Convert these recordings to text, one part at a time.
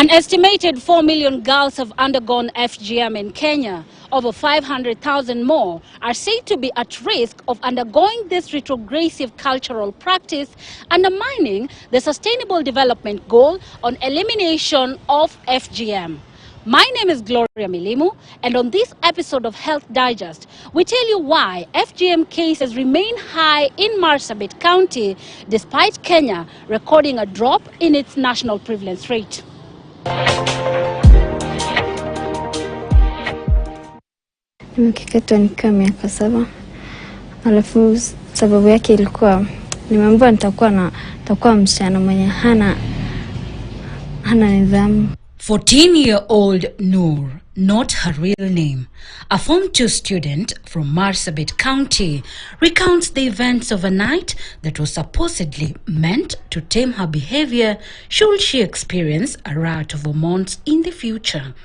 An estimated 4 million girls have undergone FGM in Kenya. Over 500,000 more are said to be at risk of undergoing this retrogressive cultural practice, undermining the Sustainable Development Goal on elimination of FGM. My name is Gloria Milimu, and on this episode of Health Digest, we tell you why FGM cases remain high in Marsabit County, despite Kenya recording a drop in its national prevalence rate. Nimekeketwa nikiwa miaka 7. Alafu sababu yake ilikuwa nimeambiwa nitakuwa msichana mwenye hana nidhamu. 14-year-old Noor, not her real name, a Form 2 student from Marsabit County, recounts the events of a night that was supposedly meant to tame her behavior should she experience a rout of hormones in the future.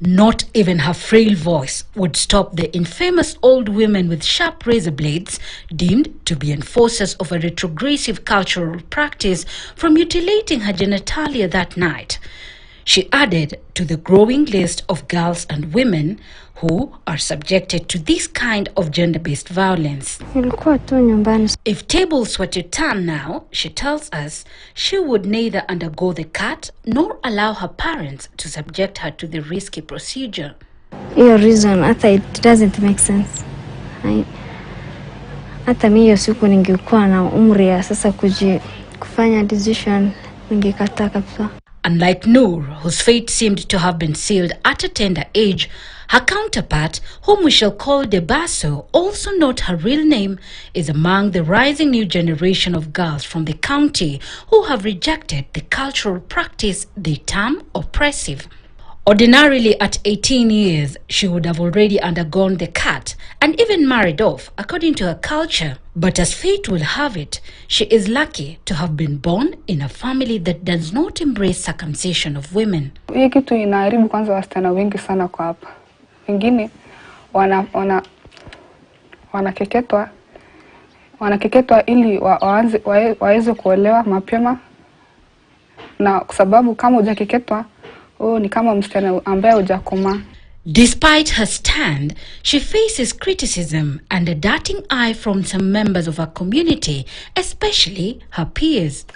Not even her frail voice would stop the infamous old women with sharp razor blades, deemed to be enforcers of a retrogressive cultural practice, from mutilating her genitalia that night. She added to the growing list of girls and women who are subjected to this kind of gender-based violence. If tables were to turn now, she tells us, she would neither undergo the cut nor allow her parents to subject her to the risky procedure. Your reason, it doesn't make sense. Hata mimi siku ningekuwa na umri ya sasa kufanya decision ningekataa kabisa. Unlike Noor, whose fate seemed to have been sealed at a tender age, her counterpart, whom we shall call Debaso, also not her real name, is among the rising new generation of girls from the county who have rejected the cultural practice they term oppressive. Ordinarily, at 18 years, she would have already undergone the cut and even married off, according to her culture. But as fate will have it, she is lucky to have been born in a family that does not embrace circumcision of women. Hii kitu inaharibu kwanza wasichana wengi sana kwa hapa. Wengine wanakeketwa ili waweze kuolewa mapema, na kwa sababu kama hujakeketwa ni kama msichana ambaye hujakoma. Despite her stand, she faces criticism and a darting eye from some members of her community, especially her peers.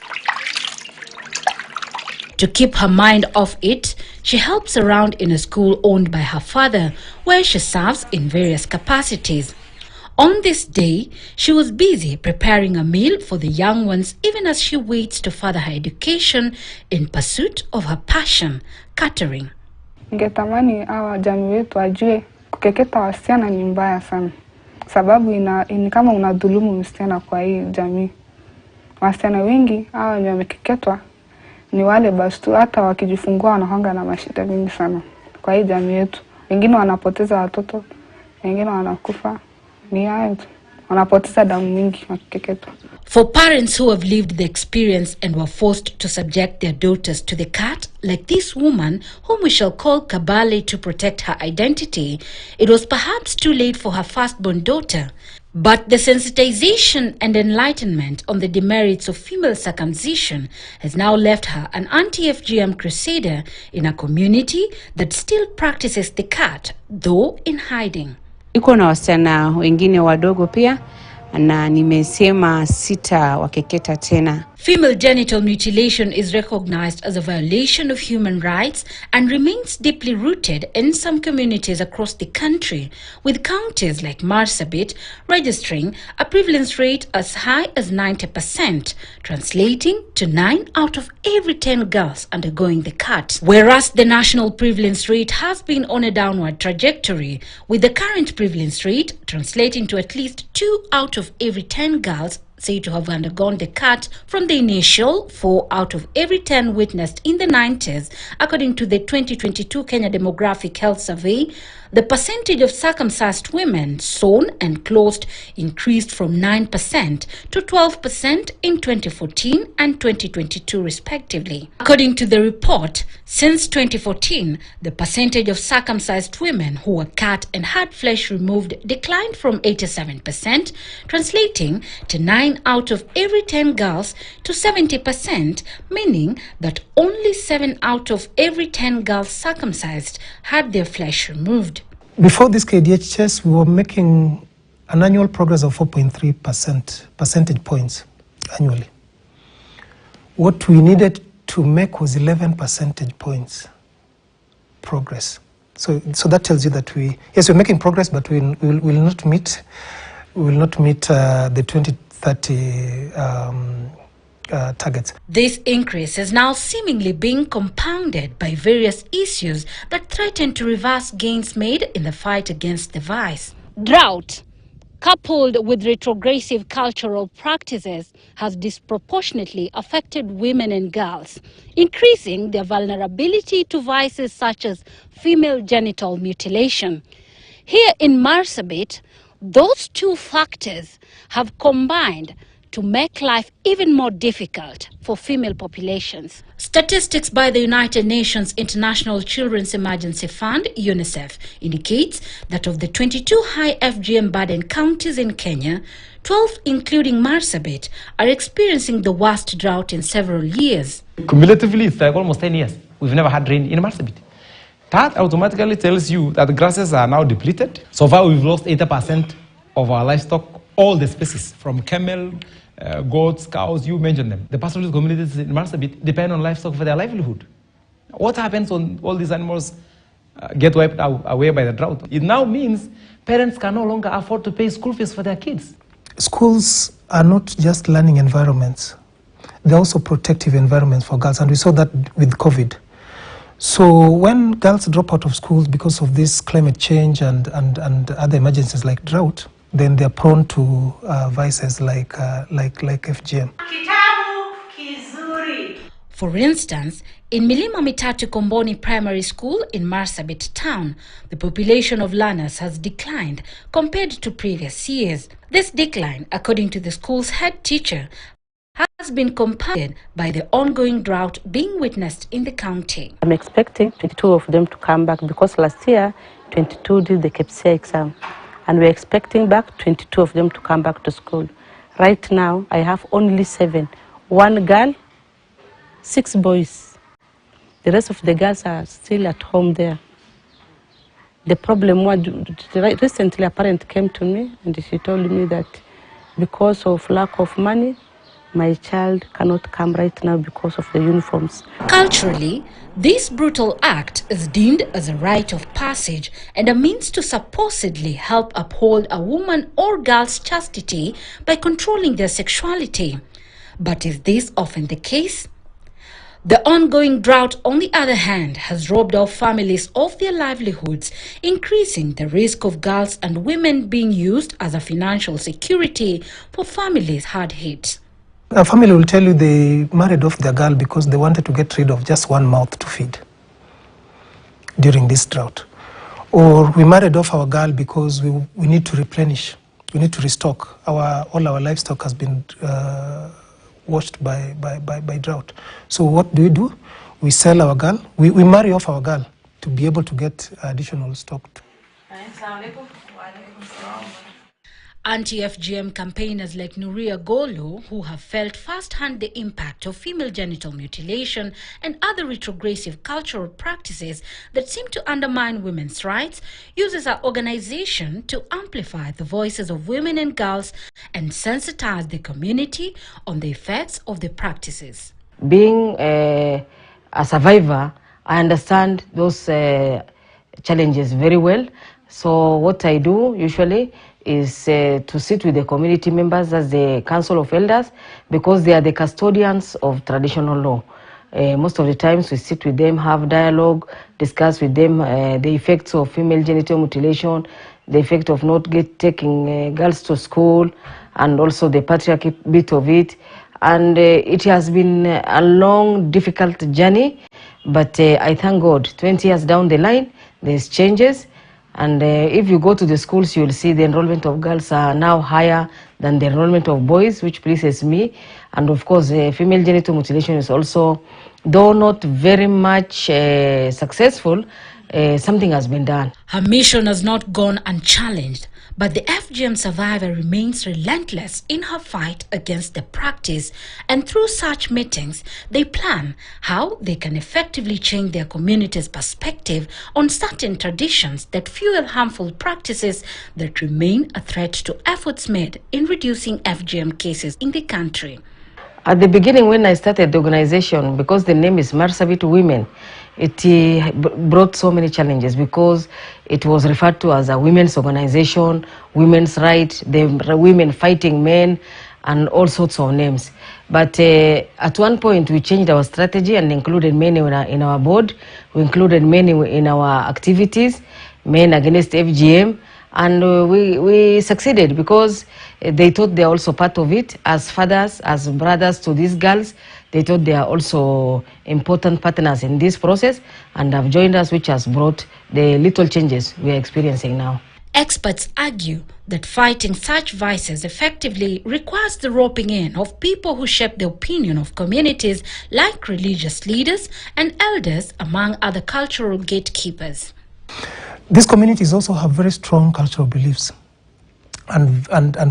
To keep her mind off it, she helps around in a school owned by her father, where she serves in various capacities. On this day, she was busy preparing a meal for the young ones, even as she waits to further her education in pursuit of her passion, catering. Ningetamani hawa jamii wetu wajue kukeketa wasichana ni mbaya sana. Sababu ni kama unadhulumu msichana kwa hii jamii. Wasichana wengi hawa wenye wamekeketwa ni wale basi tu, hata wakijifungua wanahanga na mashida mingi sana kwa hii jamii yetu. Wengine wanapoteza watoto, wengine wanakufa. Ni hayo tu. Wanapoteza damu mingi wakikeketwa. For parents who have lived the experience and were forced to subject their daughters to the cut, like this woman, whom we shall call Kabale to protect her identity, it was perhaps too late for her firstborn daughter. But the sensitization and enlightenment on the demerits of female circumcision has now left her an anti-FGM crusader in a community that still practices the cut, though in hiding. Iko na wasichana wengine wadogo pia, na nimesema sita wakeketa tena. Female genital mutilation is recognized as a violation of human rights and remains deeply rooted in some communities across the country, with counties like Marsabit registering a prevalence rate as high as 90%, translating to 9 out of every 10 girls undergoing the cut. Whereas the national prevalence rate has been on a downward trajectory, with the current prevalence rate translating to at least 2 out of every 10 girls said to have undergone the cut from the initial 4 out of every 10 witnessed in the 90s, according to the 2022 Kenya Demographic Health Survey. The percentage of circumcised women sewn and closed increased from 9% to 12% in 2014 and 2022 respectively. According to the report, since 2014, the percentage of circumcised women who were cut and had flesh removed declined from 87%, translating to 9 out of every 10 girls, to 70%, meaning that only 7 out of every 10 girls circumcised had their flesh removed. Before this KDHS, we were making an annual progress of 4.3 percentage points annually. What we needed to make was 11 percentage points progress. So that tells you that we're making progress, but we will not meet the 2030 targets. This increase is now seemingly being compounded by various issues that threaten to reverse gains made in the fight against the vice. Drought, coupled with retrogressive cultural practices, has disproportionately affected women and girls, increasing their vulnerability to vices such as female genital mutilation. Here in Marsabit, those two factors have combined to make life even more difficult for female populations. Statistics by the United Nations International Children's Emergency Fund, UNICEF, indicates that of the 22 high FGM burden counties in Kenya, 12, including Marsabit, are experiencing the worst drought in several years. Cumulatively, it's like almost 10 years. We've never had rain in Marsabit. That automatically tells you that the grasses are now depleted. So far, we've lost 80% of our livestock, all the species, from camel, goats, cows, you mentioned them. The pastoralist communities in Marsabit depend on livestock for their livelihood. What happens when all these animals get wiped away by the drought? It now means parents can no longer afford to pay school fees for their kids. Schools are not just learning environments. They're also protective environments for girls, and we saw that with COVID. So when girls drop out of schools because of this climate change and other emergencies like drought, then they're prone to vices like FGM. For instance, in Milima Mitatu Komboni Primary School in Marsabit town, the population of learners has declined compared to previous years. This decline, according to the school's head teacher, has been compounded by the ongoing drought being witnessed in the county. I'm expecting 22 of them to come back because last year 22 did the KPCA exam. And we're expecting back 22 of them to come back to school. Right now, I have only 7. 1 girl, 6 boys. The rest of the girls are still at home there. The problem was, recently a parent came to me and she told me that because of lack of money, my child cannot come right now because of the uniforms. Culturally, this brutal act is deemed as a rite of passage and a means to supposedly help uphold a woman or girl's chastity by controlling their sexuality. But is this often the case? The ongoing drought, on the other hand, has robbed off families of their livelihoods, increasing the risk of girls and women being used as a financial security for families hard hit. A family will tell you they married off their girl because they wanted to get rid of just one mouth to feed during this drought. Or we married off our girl because we need to replenish, we need to restock. All our livestock has been washed by drought. So what do? We sell our girl, we marry off our girl to be able to get additional stock. Anti-FGM campaigners like Nuria Golo, who have felt firsthand the impact of female genital mutilation and other retrogressive cultural practices that seem to undermine women's rights, uses our organization to amplify the voices of women and girls and sensitize the community on the effects of the practices. Being a survivor, I understand those challenges very well. So what I do usually is to sit with the community members as the Council of Elders, because they are the custodians of traditional law. Most of the times we sit with them, have dialogue, discuss with them the effects of female genital mutilation, the effect of not taking girls to school, and also the patriarchy bit of it. And it has been a long, difficult journey, but I thank God, 20 years down the line, there's changes. And if you go to the schools, you will see the enrollment of girls are now higher than the enrollment of boys, which pleases me. And of course, female genital mutilation is also, though not very much successful, something has been done. Her mission has not gone unchallenged, but the FGM survivor remains relentless in her fight against the practice, and through such meetings, they plan how they can effectively change their community's perspective on certain traditions that fuel harmful practices that remain a threat to efforts made in reducing FGM cases in the country. At the beginning, when I started the organization, because the name is Marsabit Women, it brought so many challenges because it was referred to as a women's organization, women's rights, the women fighting men, and all sorts of names. But at one point, we changed our strategy and included men in our board. We included men in our activities, men against FGM. And we succeeded because they thought they are also part of it. As fathers, as brothers to these girls, they thought they are also important partners in this process and have joined us, which has brought the little changes we are experiencing now. Experts argue that fighting such vices effectively requires the roping in of people who shape the opinion of communities like religious leaders and elders, among other cultural gatekeepers. These communities also have very strong cultural beliefs and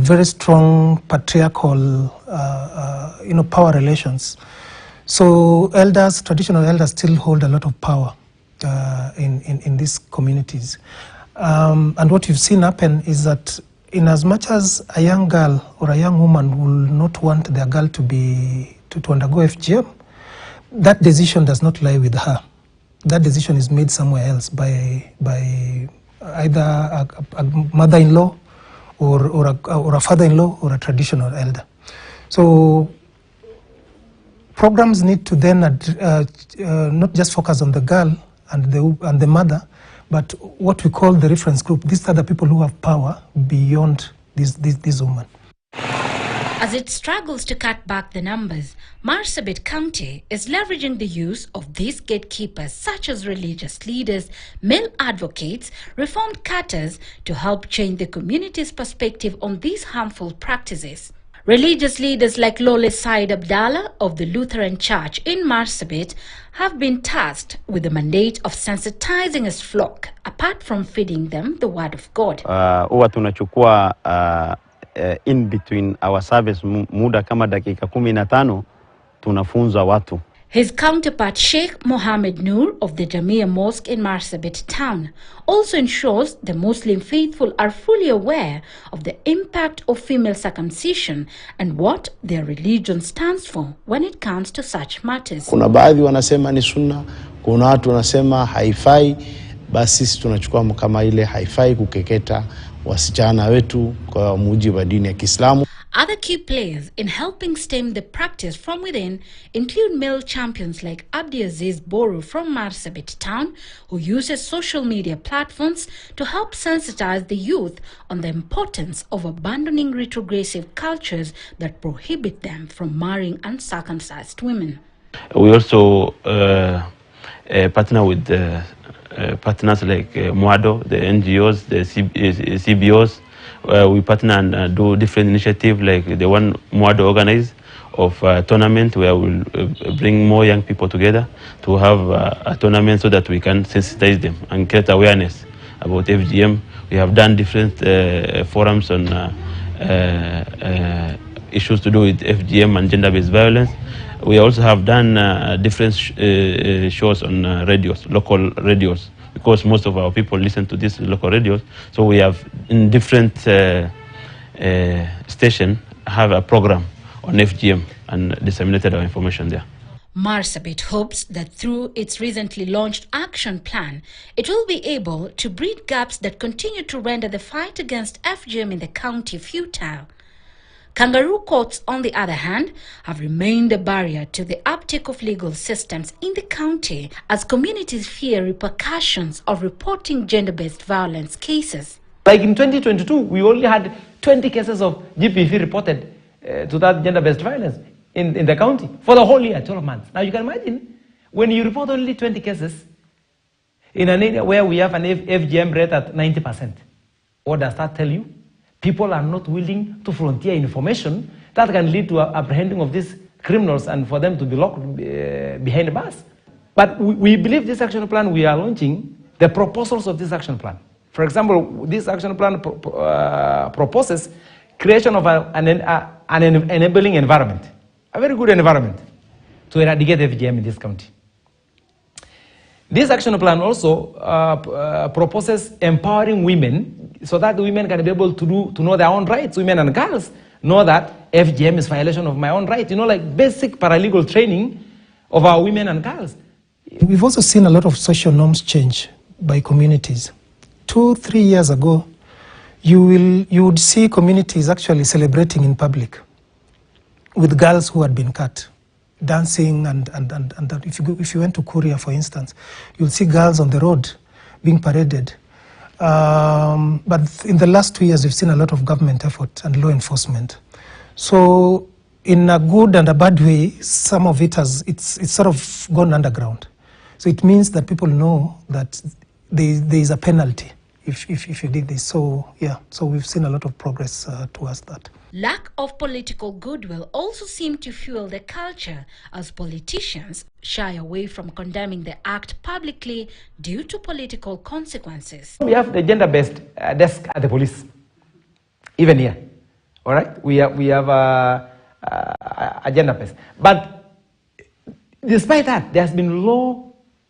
very strong patriarchal power relations. So elders, traditional elders, still hold a lot of power in these communities. And what you've seen happen is that in as much as a young girl or a young woman will not want their girl to undergo FGM, that decision does not lie with her. That decision is made somewhere else by either a mother-in-law or a father-in-law or a traditional elder. So programs need to then not just focus on the girl and the mother, but what we call the reference group. These are the people who have power beyond these women. As it struggles to cut back the numbers, Marsabit County is leveraging the use of these gatekeepers such as religious leaders, male advocates, reformed cutters to help change the community's perspective on these harmful practices. Religious leaders like Lole Said Abdallah of the Lutheran Church in Marsabit have been tasked with the mandate of sensitizing his flock, apart from feeding them the word of God. Huwa tunachukua in between our service muda kama dakika 15 tunafunza watu. His counterpart Sheikh Mohammed Noor of the Jamia Mosque in Marsabit town also ensures the Muslim faithful are fully aware of the impact of female circumcision and what their religion stands for when it comes to such matters. Kuna baadhi wanasema ni sunna, kuna watu wanasema haifai, basi sisi tunachukua kama ile haifai kukeketa wasichana wetu kwa mujibu wa dini ya Kiislamu. Other key players in helping stem the practice from within include male champions like Abdiaziz Boru from Marsabit town, who uses social media platforms to help sensitize the youth on the importance of abandoning retrogressive cultures that prohibit them from marrying uncircumcised women. We also partner with partners like Muado, the NGOs, the CBOs. We partner and do different initiatives like the one Muado organized of a tournament where we'll bring more young people together to have a tournament so that we can sensitize them and create awareness about FGM. We have done different forums on issues to do with FGM and gender-based violence. We also have done different shows on radios, local radios, because most of our people listen to these local radios. So we have in different stations have a program on FGM and disseminated our information there. Marsabit hopes that through its recently launched action plan, it will be able to bridge gaps that continue to render the fight against FGM in the county futile. Kangaroo courts, on the other hand, have remained a barrier to the uptake of legal systems in the county as communities fear repercussions of reporting gender-based violence cases. Like in 2022, we only had 20 cases of GBV reported to that gender-based violence in the county for the whole year, 12 months. Now you can imagine, when you report only 20 cases, In an area where we have an FGM rate at 90%, what does that tell you? People are not willing to volunteer information that can lead to apprehending of these criminals and for them to be locked behind bars. But we believe this action plan we are launching, the proposals of this action plan. For example, this action plan proposes creation of an enabling environment, a very good environment to eradicate FGM in this county. This action plan also proposes empowering women so that women can be able to know their own rights. Women and girls know that FGM is violation of my own right. You know, like basic paralegal training of our women and girls. We've also seen a lot of social norms change by communities. 2-3 years ago, you would see communities actually celebrating in public with girls who had been cut, dancing and if you went to Korea, for instance, you'll see girls on the road being paraded. But in the last 2 years, we've seen a lot of government effort and law enforcement. So in a good and a bad way, some of it it's sort of gone underground. So it means that people know that there is a penalty if you did this. So yeah, so we've seen a lot of progress towards that. Lack of political goodwill also seemed to fuel the culture as politicians shy away from condemning the act publicly due to political consequences. We have the gender-based desk at the police, even here. All right, we have a gender-based. But despite that, there has been low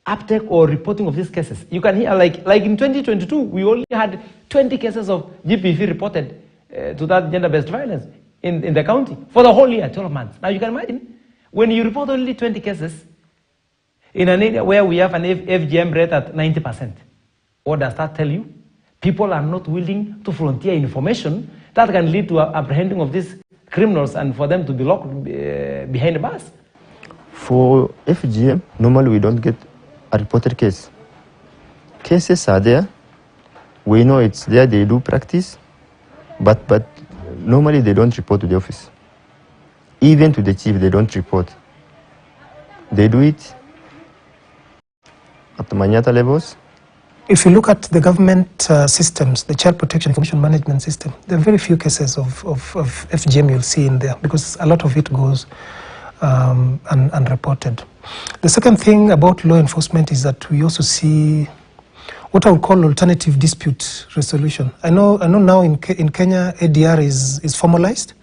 uptake or reporting of these cases. You can hear, like in 2022, we only had 20 cases of GBV reported to that gender-based violence in the county for the whole year, 12 months. Now you can imagine, when you report only 20 cases in an area where we have an FGM rate at 90%, what does that tell you? People are not willing to volunteer information that can lead to apprehending of these criminals and for them to be locked behind bars. For FGM, normally we don't get a reported case. Cases are there. We know it's there. They do practice, but normally they don't report to the office. Even to the chief, they don't report. They do it at the Manyata levels. If you look at the government systems, the Child Protection Information Management System, there are very few cases of FGM you'll see in there because a lot of it goes unreported. The second thing about law enforcement is that we also see what I would call alternative dispute resolution. I know now in Kenya, ADR is formalized,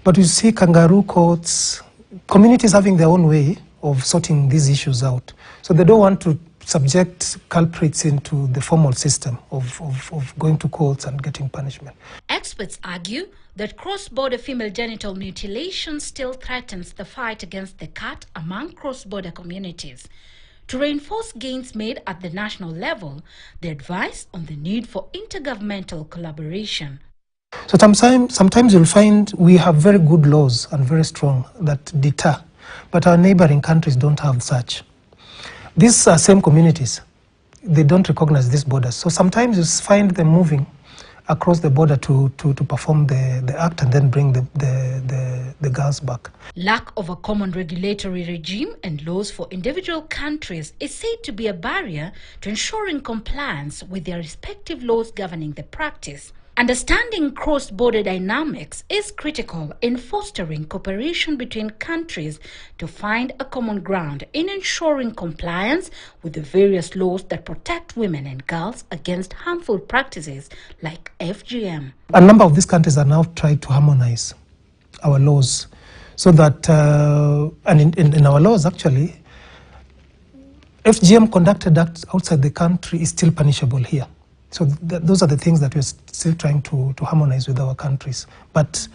but you see kangaroo courts, communities having their own way of sorting these issues out. So they don't want to subject culprits into the formal system of going to courts and getting punishment. Experts argue that cross-border female genital mutilation still threatens the fight against the cut among cross-border communities. To reinforce gains made at the national level, they advise on the need for intergovernmental collaboration. So sometimes you'll find we have very good laws and very strong that deter, but our neighboring countries don't have such. These are same communities. They don't recognize these borders. So sometimes you find them moving across the border to perform the act and then bring the girls back. Lack of a common regulatory regime and laws for individual countries is said to be a barrier to ensuring compliance with their respective laws governing the practice. Understanding cross-border dynamics is critical in fostering cooperation between countries to find a common ground in ensuring compliance with the various laws that protect women and girls against harmful practices like FGM. A number of these countries are now trying to harmonize our laws so that, and in our laws actually, FGM conducted outside the country is still punishable here. So those are the things that we're still trying to harmonize with our countries. But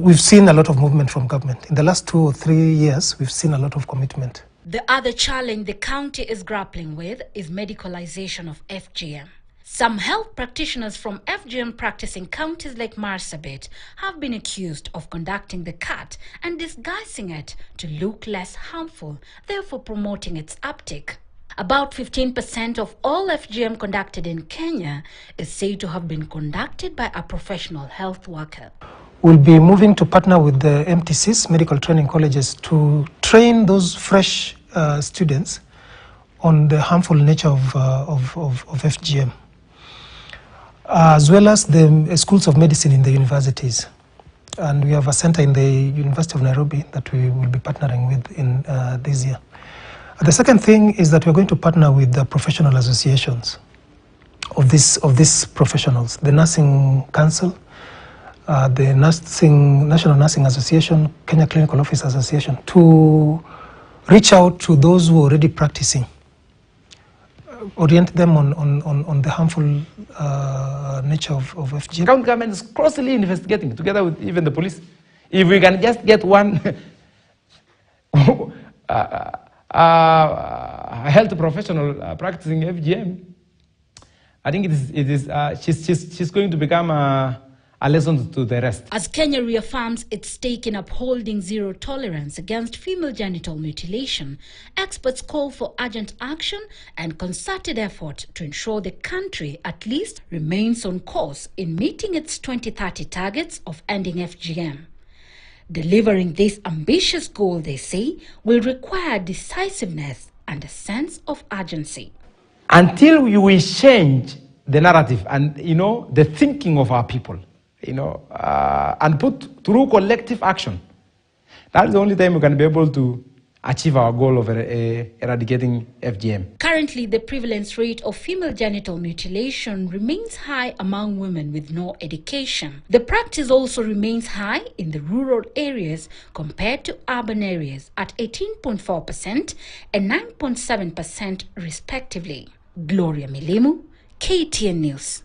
we've seen a lot of movement from government. In the last 2 or 3 years, we've seen a lot of commitment. The other challenge the county is grappling with is medicalization of FGM. Some health practitioners from FGM practicing counties like Marsabit have been accused of conducting the cut and disguising it to look less harmful, therefore promoting its uptake. About 15% of all FGM conducted in Kenya is said to have been conducted by a professional health worker. We'll be moving to partner with the MTCs, medical training colleges, to train those fresh students on the harmful nature of FGM, as well as the schools of medicine in the universities. And we have a center in the University of Nairobi that we will be partnering with in this year. The second thing is that we're going to partner with the professional associations of these professionals, the Nursing Council, the National Nursing Association, Kenya Clinical Office Association, to reach out to those who are already practicing, orient them on the harmful nature of FGM. County government is closely investigating, together with even the police. If we can just get one a health professional practicing FGM, I think she's going to become a lesson to the rest. As Kenya reaffirms its stake in upholding zero tolerance against female genital mutilation, experts call for urgent action and concerted effort to ensure the country at least remains on course in meeting its 2030 targets of ending FGM. Delivering this ambitious goal, they say, will require decisiveness and a sense of urgency. Until we change the narrative and, the thinking of our people, and put through collective action, that's the only time we can be able to achieve our goal of eradicating FGM. Currently, the prevalence rate of female genital mutilation remains high among women with no education. The practice also remains high in the rural areas compared to urban areas at 18.4% and 9.7% respectively. Gloria Milimu, KTN News.